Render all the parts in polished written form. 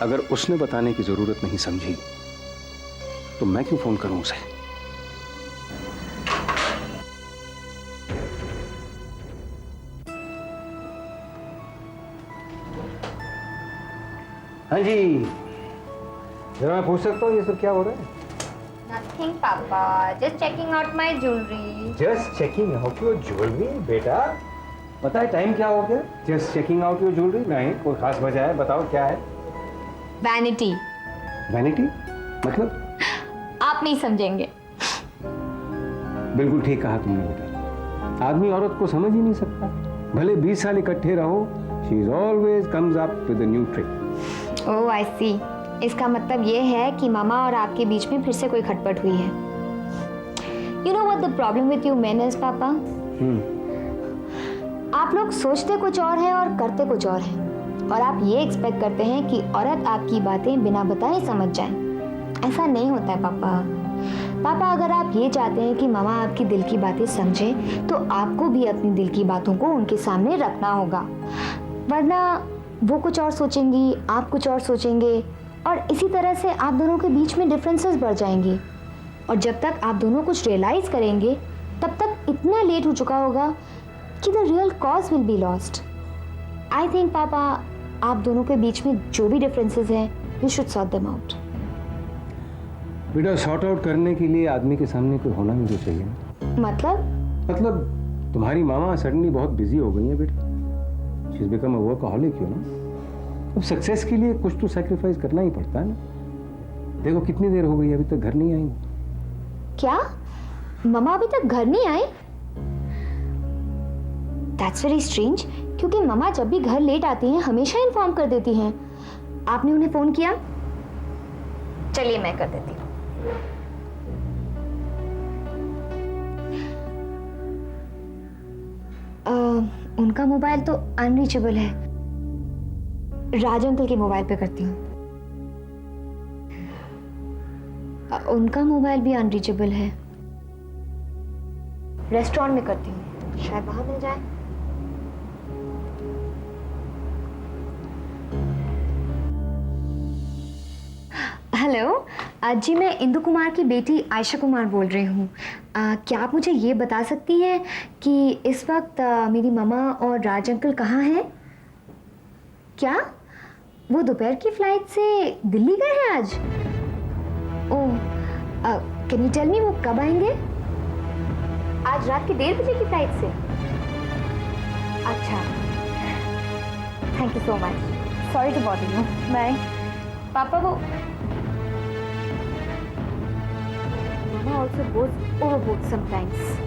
अगर उसने बताने की जरूरत नहीं समझी तो मैं क्यों फोन करूं उसे? हाँ जी, जरा मैं पूछ सकता हूँ ये सब क्या हो रहा है? Nothing, Papa. Just checking out my jewelry. Just checking out your jewellery बेटा। पता है टाइम क्या हो गया? Just checking out your jewellery? नहीं, कोई खास वजह है? बताओ क्या है? Vanity. वैनिटी मतलब? आप नहीं समझेंगे। बिल्कुल ठीक कहा तुमने बेटा। आदमी औरत को समझ ही नहीं सकता। भले 20 साल इकट्ठे रहो, she is always comes up with a new trick. Oh I see. इसका मतलब ये है कि मामा और आपके बीच में फिर से कोई खटपट हुई है। You know what the problem with you men is, पापा? आप लोग सोचते कुछ और है और करते कुछ और है, और आप ये एक्सपेक्ट करते हैं कि औरत आपकी बातें बिना बताए समझ जाए। ऐसा नहीं होता है पापा। पापा, अगर आप ये चाहते हैं कि मामा आपकी दिल की बातें समझें, तो आपको भी अपनी दिल की बातों को उनके सामने रखना होगा, वरना वो कुछ और सोचेंगी, आप कुछ और सोचेंगे, और इसी तरह से आप दोनों के बीच में डिफरेंसेस बढ़ जाएंगे। और जब तक आप दोनों कुछ रियलाइज करेंगे, तब तक इतना लेट हो चुका होगा कि the real cause will be lost. I think पापा, आप दोनों के बीच में जो भी डिफरेंसेस हैं, you should sort them out. बेटा, सॉर्ट आउट करने के लिए आदमी के सामने कोई होना भी तो चाहिए ना। मतलब तुम्हारी मामा सडनली बहुत बिजी हो गई है बेटा। She is become a workaholic, you know. अब सक्सेस के लिए कुछ तो सैक्रिफाइस करना ही पड़ता है ना। देखो कितनी देर हो गई, अभी तक घर नहीं आई। क्या मामा अभी तक घर नहीं आए? दैट्स वेरी स्ट्रेंज, क्योंकि मामा जब भी घर लेट आती हैं हमेशा इन्फॉर्म कर देती हैं। आपने उन्हें फोन किया? चलिए मैं कर देती हूँ। उनका मोबाइल तो अनरीचेबल है। राज अंकल के मोबाइल पे करती हूँ। उनका मोबाइल भी अनरीचेबल है। रेस्टोरेंट में करती हूँ, शायद वहां मिल जाए। हेलो जी, मैं इंदु कुमार की बेटी आयशा कुमार बोल रही हूँ। क्या आप मुझे ये बता सकती हैं कि इस वक्त मेरी मामा और राज अंकल कहाँ हैं? क्या वो दोपहर की फ्लाइट से दिल्ली गए हैं आज? ओह, कैन यू टेल मी वो कब आएंगे? आज रात के 1:30 बजे की फ्लाइट से? अच्छा, thank you so much. Sorry to bother you. Bye. पापा, वो मामा ऑल्सो गोज ओवरबोर्ड समटाइम्स।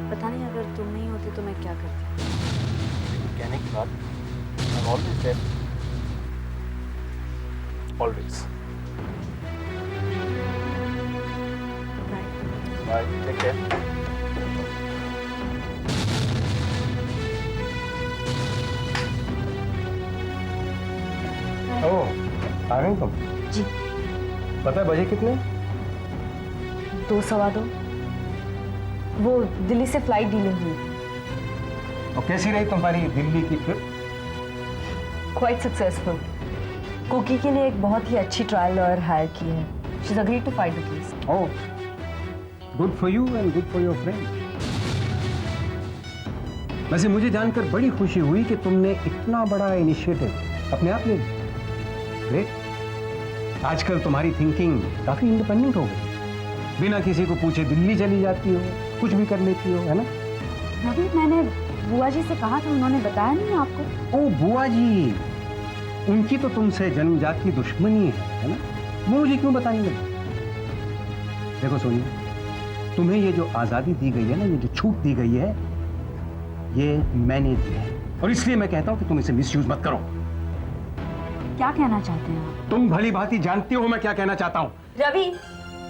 पता नहीं अगर तुम नहीं होते तो मैं क्या करती। कहने की बात, I'm always there. Always. Bye. Take care. ओह, आ गई तुम? जी। पता है बजे कितने? 2 सवा 2। वो दिल्ली से फ्लाइट डीले हुई। और कैसी रही तुम्हारी दिल्ली की ट्रिप? Quite successful. कुकी के लिए एक बहुत ही अच्छी ट्रायल लॉयर हायर की है। She is agreed to fight the case. Oh, good for you and good for your friend. वैसे मुझे जानकर बड़ी खुशी हुई कि तुमने इतना बड़ा इनिशिएटिव अपने आप ले लिया। ग्रेट। आजकल तुम्हारी थिंकिंग काफी इंडिपेंडेंट हो गई। बिना किसी को पूछे दिल्ली चली जाती हो, कुछ भी कर लेती हो, है ना? रवि, मैंने बुआ जी से कहा था, उन्होंने बताया नहीं आपको? ओ बुआ जी, उनकी तो तुमसे जन्मजात की दुश्मनी है ना? वो मुझे क्यों बतानी लगी? देखो सोनिया, तुम्हें ये जो आजादी दी गई है ना, ये जो छूट दी गई है, ये मैंने दी है, और इसलिए मैं कहता हूं कि तुम इसे मिसयूज मत करो। क्या कहना चाहते हैं आप? तुम भली भांति जानती हो मैं क्या कहना चाहता हूं। रवि,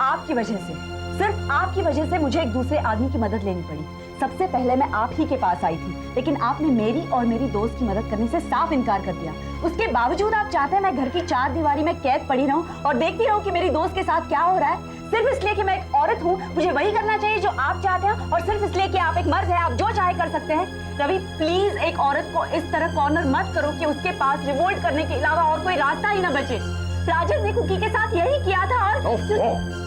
आपकी वजह से सिर्फ आपकी वजह से मुझे एक दूसरे आदमी की मदद लेनी पड़ी। सबसे पहले मैं आप ही के पास आई थी, लेकिन आपने मेरी और मेरी दोस्त की मदद करने से साफ इनकार कर दिया। उसके बावजूद आप चाहते हैं मैं घर की चार दीवारी में कैद पड़ी रहूं और देखती रहूं कि मेरी दोस्त के साथ क्या हो रहा है, सिर्फ इसलिए कि मैं एक औरत हूं। मुझे वही करना चाहिए जो आप चाहते हैं, और सिर्फ इसलिए कि आप एक मर्द हैं, आप जो चाहे कर सकते हैं। रवि, प्लीज एक औरत को इस तरह कॉर्नर मत करो कि उसके पास रिवोल्ट करने के अलावा और कोई रास्ता ही ना बचे। राजन ने कुकी के साथ यही किया था और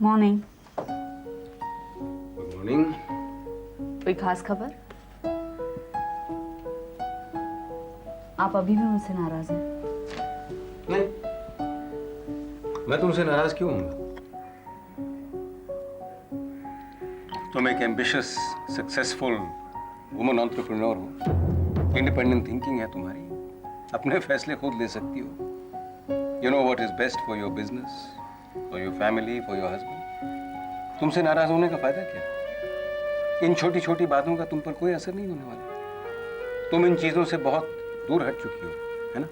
मॉर्निंग। Good morning. कोई खास खबर? आप अभी भी मुझसे नाराज हैं? नहीं, मैं तुमसे नाराज क्यों हूँ? तुम एक एम्बिशियस, सक्सेसफुल वुमन एंटरप्रेन्योर हो। इंडिपेंडेंट थिंकिंग है तुम्हारी, अपने फैसले खुद ले सकती हो। You know what is best for your business, for your family, for your husband. तुमसे नाराज होने का फायदा क्या? इन छोटी छोटी बातों का तुम पर कोई असर नहीं होने वाला। तुम इन चीजों से बहुत दूर हट चुकी हो, है ना?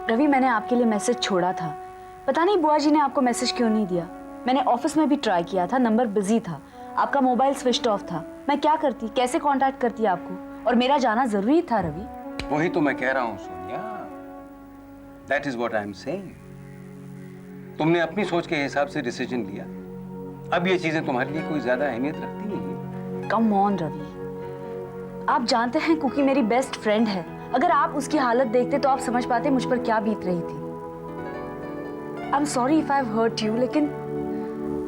रवि, मैंने आपके लिए मैसेज छोड़ा था, पता नहीं बुआ जी ने आपको मैसेज क्यों नहीं दिया। मैंने ऑफिस में भी ट्राई किया था, नंबर बिजी था, आपका मोबाइल स्विच ऑफ था। मैं क्या करती, कैसे कांटेक्ट करती आपको? और मेरा जाना जरूरी था रवि। वही तो मैं कह रहा हूं Sonia, that is what I am saying. तुमने अपनी सोच के हिसाब से डिसीजन लिया, अब ये चीजें तुम्हारे लिए कोई ज्यादा अहमियत रखती नहीं। कम ऑन रवि, आप जानते हैं कुकी मेरी बेस्ट फ्रेंड है। अगर आप उसकी हालत देखते तो आप समझ पाते मुझ पर क्या बीत रही थी। I am sorry if I have hurt you, लेकिन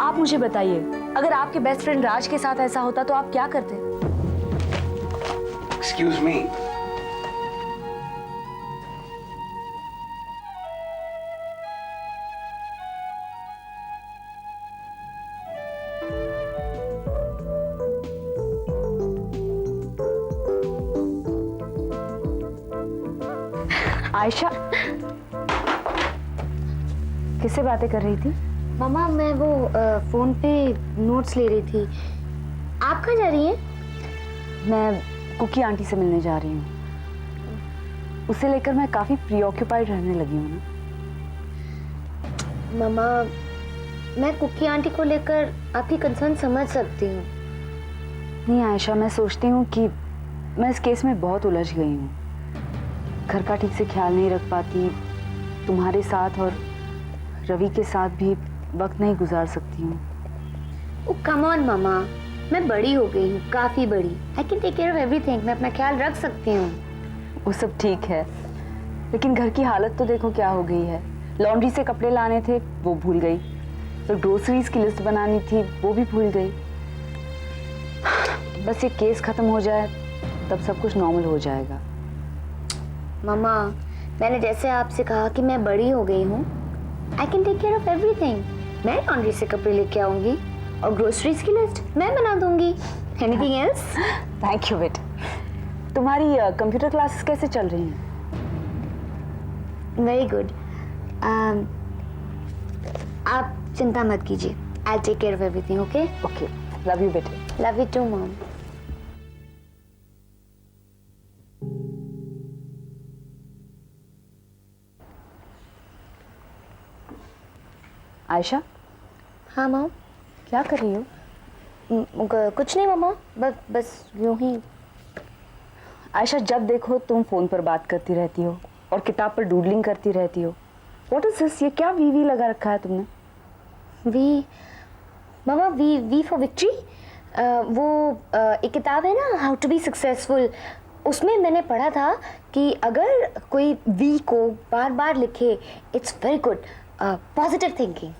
आप मुझे बताइए, अगर आपके बेस्ट फ्रेंड राज के साथ ऐसा होता तो आप क्या करते? एक्सक्यूज मी, आयशा किससे बातें कर रही थी? मामा, मैं वो फोन पे नोट्स ले रही थी। आप कहाँ जा रही हैं? मैं कुकी आंटी से मिलने जा रही हूँ। उसे लेकर मैं काफी प्रीऑक्यूपाइड रहने लगी हूँ ना। मामा, मैं कुकी आंटी को लेकर आपकी कंसर्न समझ सकती हूँ। नहीं आयशा, मैं सोचती हूँ कि मैं इस केस में बहुत उलझ गई हूँ। घर का ठीक से ख्याल नहीं रख पाती, तुम्हारे साथ और रवि के साथ भी वक्त नहीं गुजार सकती हूँ। ओ कम ऑन मामा, मैं बड़ी हो गई हूँ, काफी बड़ी। I can take care of everything. मैं अपना ख्याल रख सकती हूँ। वो सब ठीक है, लेकिन घर की हालत तो देखो क्या हो गई है। लॉन्ड्री से कपड़े लाने थे वो भूल गई, फिर ग्रोसरीज की लिस्ट बनानी थी वो भी भूल गई। बस ये केस खत्म हो जाए तब सब कुछ नॉर्मल हो जाएगा। मामा, मैंने जैसे आपसे कहा कि मैं बड़ी हो गई हूँ, I can take care of everything. मैं लॉन्ड्री से कपड़े लेके आऊंगी और ग्रोसरीज की लिस्ट मैं बना दूंगी। Anything else? थैंक यू बेटा। तुम्हारी कंप्यूटर क्लासेस कैसे चल रही हैं? Very good. आप चिंता मत कीजिए, I take care of everything. Okay okay, love you बेटे। Love you too mom. Ayesha, हाँ मॉम। क्या कर रही हो? कुछ नहीं मामा, बस यूं ही। आयशा, जब देखो तुम फोन पर बात करती रहती हो और किताब पर डूडलिंग करती रहती हो। What is this? ये क्या वी लगा रखा है तुमने? वी मामा, वी फॉर विक्ट्री। वो एक किताब है ना, हाउ टू बी सक्सेसफुल। उसमें मैंने पढ़ा था कि अगर कोई वी को बार बार लिखे, it's very good. Positive thinking.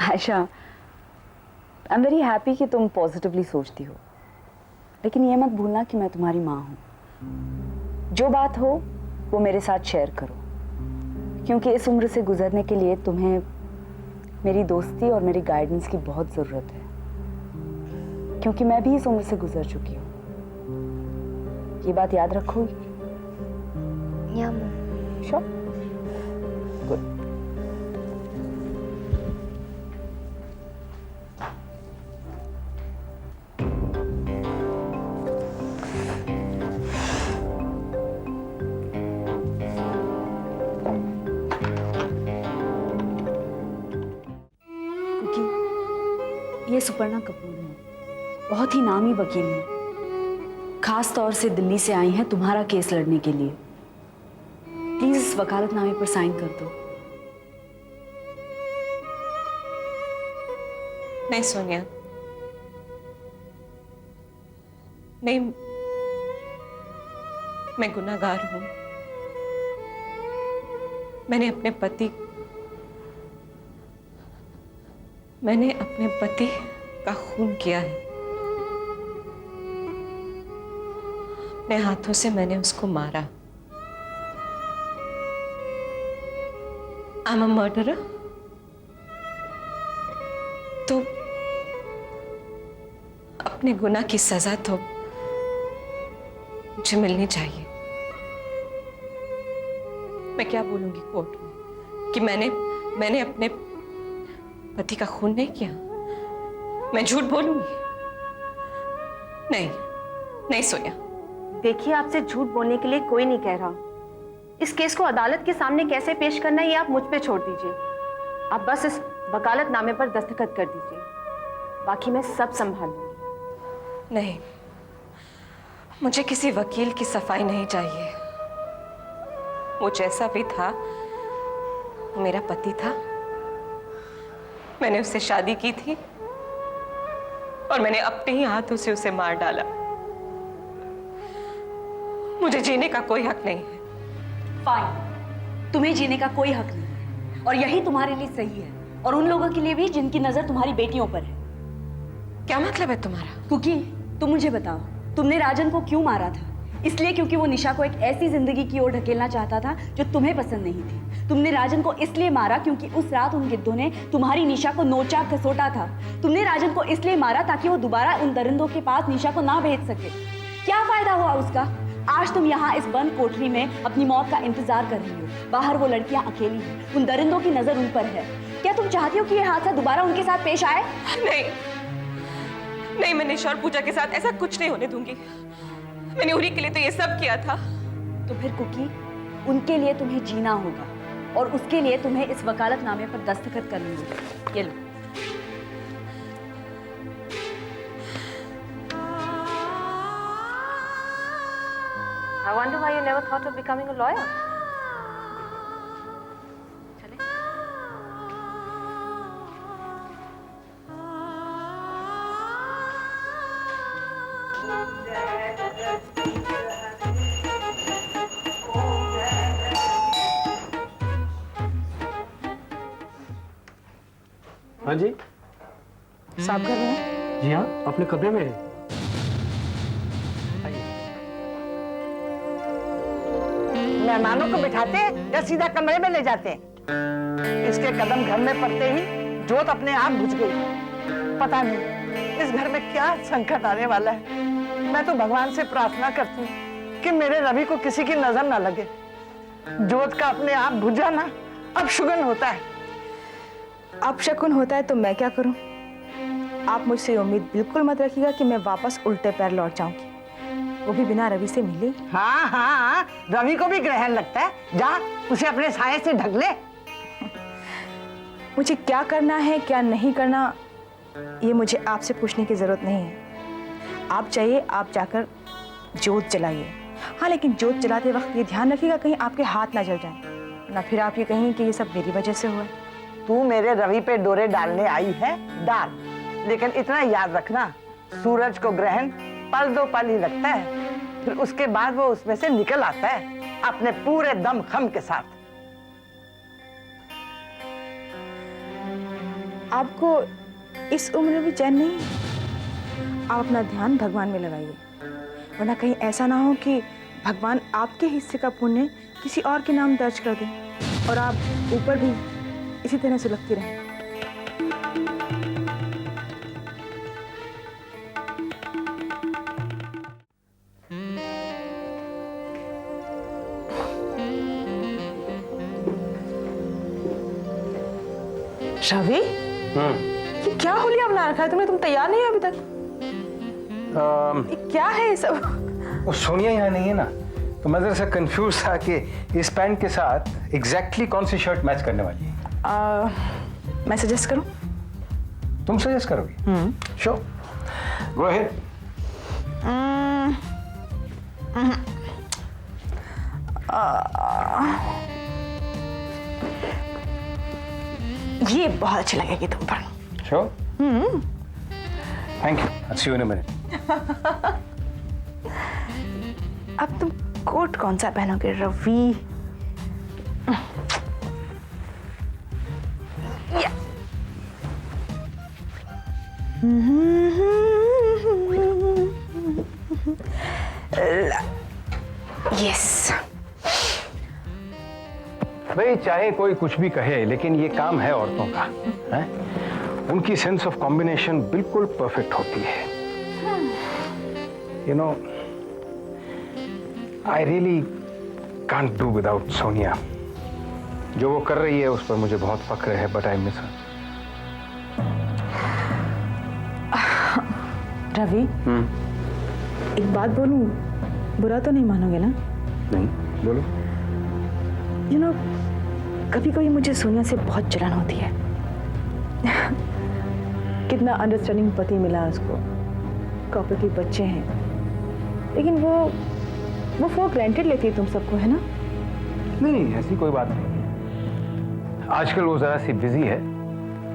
Ayesha, I am very happy कि तुम पॉजिटिवली सोचती हो, लेकिन ये मत भूलना कि मैं तुम्हारी माँ हूँ। जो बात हो वो मेरे साथ शेयर करो, क्योंकि इस उम्र से गुजरने के लिए तुम्हें मेरी दोस्ती और मेरी गाइडेंस की बहुत ज़रूरत है, क्योंकि मैं भी इस उम्र से गुजर चुकी हूँ। ये बात याद रखोगी? श्योर? गुड। ये सुपर्णा कपूर हैं, बहुत ही नामी वकील हैं। खास तौर से दिल्ली से आई हैं तुम्हारा केस लड़ने के लिए। प्लीज इस वकालतनामे पर साइन कर दो। नहीं सोनिया, नहीं, मैं गुनाहगार हूं। मैंने अपने पति का खून किया है। अपने हाथों से मैंने उसको मारा। I am a murderer. तो अपने गुनाह की सजा तो मुझे मिलनी चाहिए। मैं क्या बोलूंगी कोर्ट में कि मैंने अपने पति का खून नहीं किया? मैं झूठ बोलूंगी? नहीं सोनिया। देखिए, आपसे झूठ बोलने के लिए कोई नहीं कह रहा। इस केस को अदालत के सामने कैसे पेश करना है ये आप मुझ पे छोड़ दीजिए। आप बस इस वकालतनामे पर दस्तखत कर दीजिए, बाकी मैं सब संभाल लूंगी। नहीं, मुझे किसी वकील की सफाई नहीं चाहिए। वो जैसा भी था, वो मेरा पति था। मैंने उससे शादी की थी और मैंने अपने ही हाथों से उसे मार डाला। मुझे जीने का कोई हक नहीं है। फाइन, तुम्हें जीने का कोई हक नहीं है और यही तुम्हारे लिए सही है, और उन लोगों के लिए भी जिनकी नजर तुम्हारी बेटियों पर है। क्या मतलब है तुम्हारा? क्योंकि तुम मुझे बताओ, तुमने राजन को क्यों मारा था? इसलिए क्योंकि वो निशा को एक ऐसी जिंदगी की ओर ढकेलना चाहता था जो तुम्हें पसंद नहीं थी। तुमने राजन को इसलिए मारा क्योंकि उस रात उन गिद्धों ने तुम्हारी निशा को नोचा खसोटा था। तुमने राजन को इसलिए मारा ताकि वो दोबारा उन दरिंदों के पास निशा को ना भेज सके। क्या फायदा हुआ उसका? आज तुम यहाँ इस बंद कोठरी में अपनी मौत का इंतजार कर रही हो। बाहर वो लड़कियां अकेली हैं, उन दरिंदों की नजर उन पर है। क्या तुम चाहती हो कि ये हादसा दोबारा उनके साथ पेश आए? नहीं, मैं निशा और पूजा के साथ ऐसा कुछ नहीं होने दूंगी। मैंने उरी के लिए तो ये सब किया था। तो फिर कुकी, उनके लिए तुम्हें जीना होगा और उसके लिए तुम्हें इस वकालतनामे पर दस्तखत करनी होगी। ये लो। I wonder why you never thought of becoming a lawyer. हाँ जी, साफ कर रहे हैं? जी हाँ, अपने कमरे में है। मेहमानों को बिठाते हैं या सीधा कमरे में ले जाते हैं? इसके कदम घर में पड़ते ही जोत अपने आप बुझ गई। पता नहीं इस घर में क्या संकट आने वाला है। मैं तो भगवान से प्रार्थना करती हूँ कि मेरे रवि को किसी की नजर ना लगे। जोत का अपने आप बुझ जाना अब शुगन होता है। अब शकुन होता है तो मैं क्या करूं? आप मुझसे उम्मीद बिल्कुल मत रखिएगा कि मैं वापस उल्टे पैर लौट जाऊंगी, वो भी बिना रवि से मिले। हाँ, रवि को भी ग्रहण लगता है। जा उसे अपने साये से ढक ले। मुझे क्या करना है क्या नहीं करना ये मुझे आपसे पूछने की जरूरत नहीं है। आप चाहिए आप जाकर जोत जलाइए। हाँ, लेकिन जोत जलाते वक्त ये ध्यान रखिएगा कहीं आपके हाथ ना जल जाए, ना फिर आप ये कहें कि ये सब मेरी वजह से हुआ। तू मेरे रवि पे डोरे डालने आई है, डाल, लेकिन इतना याद रखना, सूरज को ग्रहण पल दो पल ही लगता है, फिर उसके बाद वो उसमें से निकल आता है अपने पूरे दम खम के साथ। आपको इस उम्र में भी चैन नहीं है? आप अपना ध्यान भगवान में लगाइए, वरना कहीं ऐसा ना हो कि भगवान आपके हिस्से का पुण्य किसी और के नाम दर्ज कर दें और आप ऊपर भी इसी तरह सुलगती रहें। रवि, ये क्या होलिया बना रखा है तुमने? तुम तैयार नहीं हो अभी तक? ये क्या है ये सब? वो सोनिया यहाँ नहीं है ना, तो मैं जरा सा कंफ्यूज था कि इस पैंट के साथ एग्जैक्टली कौन सी शर्ट मैच करने वाली है। मैं सजेस्ट करूं? तुम सजेस्ट करोगे? Show, go ahead. ये बहुत अच्छी लगेगी तुम पर। Show, thank you, I'll see you in a minute. अब तुम कोट कौन सा पहनोगे रवि? या। यस। भाई चाहे कोई कुछ भी कहे, लेकिन ये काम है औरतों का, है? उनकी सेंस ऑफ कॉम्बिनेशन बिल्कुल परफेक्ट होती है। You know, I really can't do without Sonia. जो वो कर रही है उस पर मुझे बहुत फक्र है, but I miss her. Ravi, एक बात बोलूं, बुरा तो नहीं मानोगे ना? नहीं, बोलो। यू नो, कभी कभी मुझे सोनिया से बहुत जलन होती है। कितना अंडरस्टैंडिंग पति मिला उसको, कोऑपरेटिव बच्चे हैं, लेकिन वो फॉर ग्रांटेड लेती है तुम सबको, है ना? नहीं, ऐसी कोई बात नहीं। आजकल वो जरा सी बिजी है,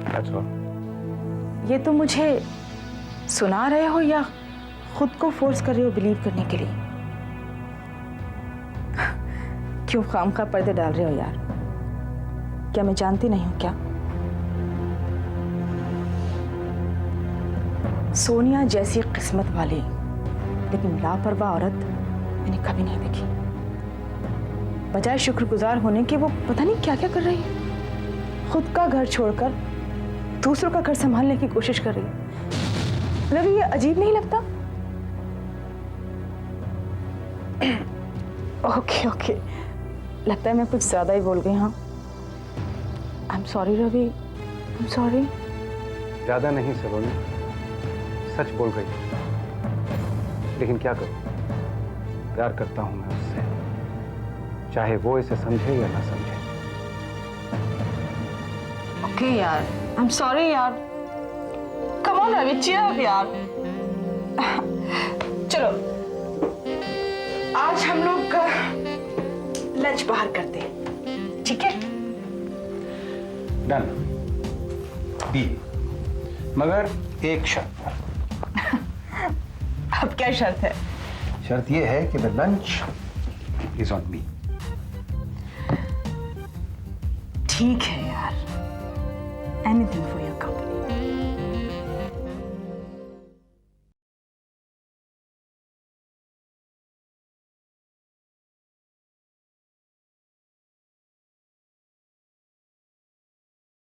that's all. ये तो मुझे सुना रहे हो या खुद को फोर्स कर रहे हो बिलीव करने के लिए? क्यों खामखा पर्दे डाल रहे हो यार? क्या मैं जानती नहीं हूं क्या? सोनिया जैसी किस्मत वाली लेकिन लापरवाह औरत मैंने कभी नहीं देखी। बजाय शुक्रगुजार होने के वो पता नहीं क्या क्या कर रही है। खुद का घर छोड़कर दूसरों का घर संभालने की कोशिश कर रही है। रवि, ये अजीब नहीं लगता? ओके, लगता है मैं कुछ ज्यादा ही बोल गई। हाँ, I am sorry Ravi, I am sorry. ज्यादा नहीं सलोनी, सच बोल गई। लेकिन क्या करूं, प्यार करता हूं मैं उससे, चाहे वो इसे समझे या ना समझे। ओके यार, आई एम सॉरी यार। Come on Ravi, cheer up यार। चलो, आज हम लोग लंच बाहर करते हैं, ठीक है? डन। बी, मगर एक शर्त पर। अब क्या शर्त है? शर्त यह है कि the lunch is on me. ठीक है यार, एनीथिंग फॉर योर कंपनी।